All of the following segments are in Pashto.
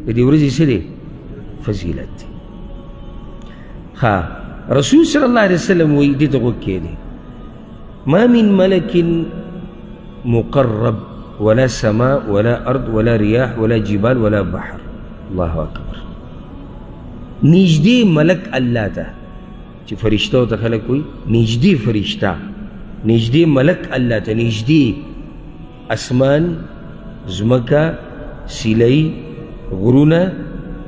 د دې ورځې څه دی فضیلت دی رسول صلی الله علیه وسلم وایي دې ته غوږ کېږدئ ما من ملك مقرب ولا سماء ولا أرض ولا رياح ولا جبال ولا بحر الله أكبر نجدي ملك الله ته چې فرشتو ته خلک وایي نجدي فرشته نجدي ملك الله ته نجدي اسمان زمکه سیلۍ غرونه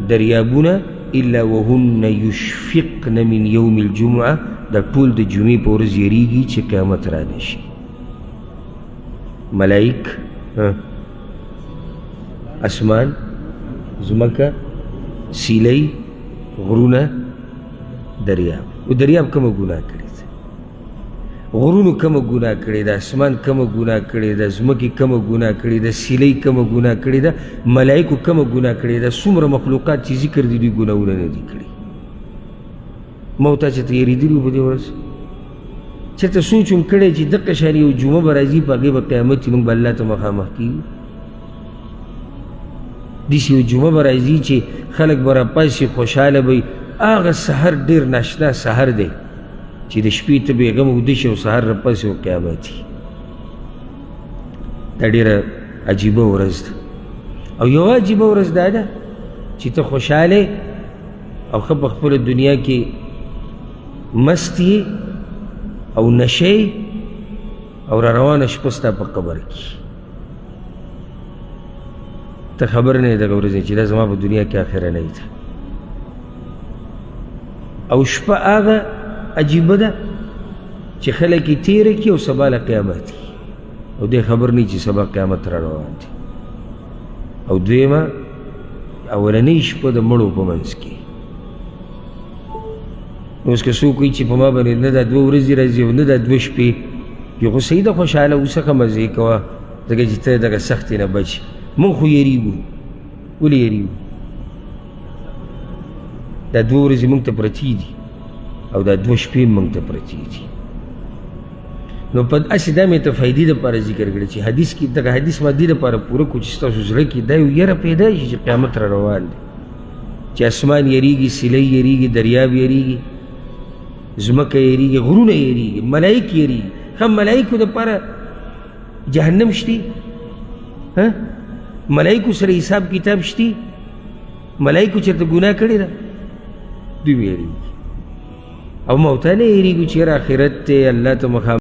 دریابونه الا وهن يشفقن من يوم الجمعه دا ټول د جمعې په ورځ یریږي چې قیامت را نشي ملائک اسمان زمکه سیلۍ غرونه دریاب و دریاب کومه ګناه کړې ده غرونو کومه ګناه کړې ده اسمان کومه ګناه کړې ده زمکې کومه ګناه کړې ده سیلۍ کومه ګناه کړې ده ملائکو کومه ګناه کړې ده څومره مخلوقات چې ذکر دي دوی ګناهونه نه دي کړي موتا چې ته یېرېدلي وو په دې ورځ چېرته سوچ هم کړی چې دقه شان یو جمعه به راځي په هغې به قیامت چې موږ به الله ته مخامخ کېږو داسې یو جمعه به راځي چې خلک به راپاسي خوشحاله به وي هغه سحر ډېر ناشنا سحر دی چې د شپې ته بېغم اوده شي او سحر راپاسي او قیامت وي دا ډېره عجیبه ورځ ده او یوه عجیبه ورځ دا ده چې ته خوشحاله او ښه په خپله دنیا کې مست یې او نشه او را روانه شپه ستا په قبر کې ته خبر نه یې دغه ورځې چې دا زما په دنیا کې آخرنۍ ده او شپه هغه عجیبه ده چې خلک یې تېره کړي او سبا له قیامت وي او دی خبر نه چې سبا قیامت را روان دی او دویمه اولنۍ شپه د مړو په منځ کې نو اوس که څوک وایي چې په ما باندې نه دا 2 ورځې راځي او نه دا 2 شپې یو خو صحیح ده خوشحاله اوسه ښه مزې کوه ځکه چې ته دغه سختې نه بچ موږ خو یېرېږو ولې یېرېږو دا 2 ورځې موږ ته پرتې دي او دا 2 شپې موږ ته پرتې دي نو په هسې دا مې ته فایدې دپاره ذکر کړی چې حدیث کې دغه حدیث ما دې دپاره پوره کړو چې ستاسو زړه کې دا یو یره پیدا شي چې قیامت را روان دی چې اسمان یریږي سیلۍ یریږي دریاب یریږي زمکه یریږي غرونه یریږي ملائک یریږي ښه ملائکو دپاره جهنم شتي ملائکو سره حساب کتاب شتي ملائکو چېرته ګناه کړې ده دوی به یریږي او موته نه یریږو چې یاره آخرت دی الله ته مخامخ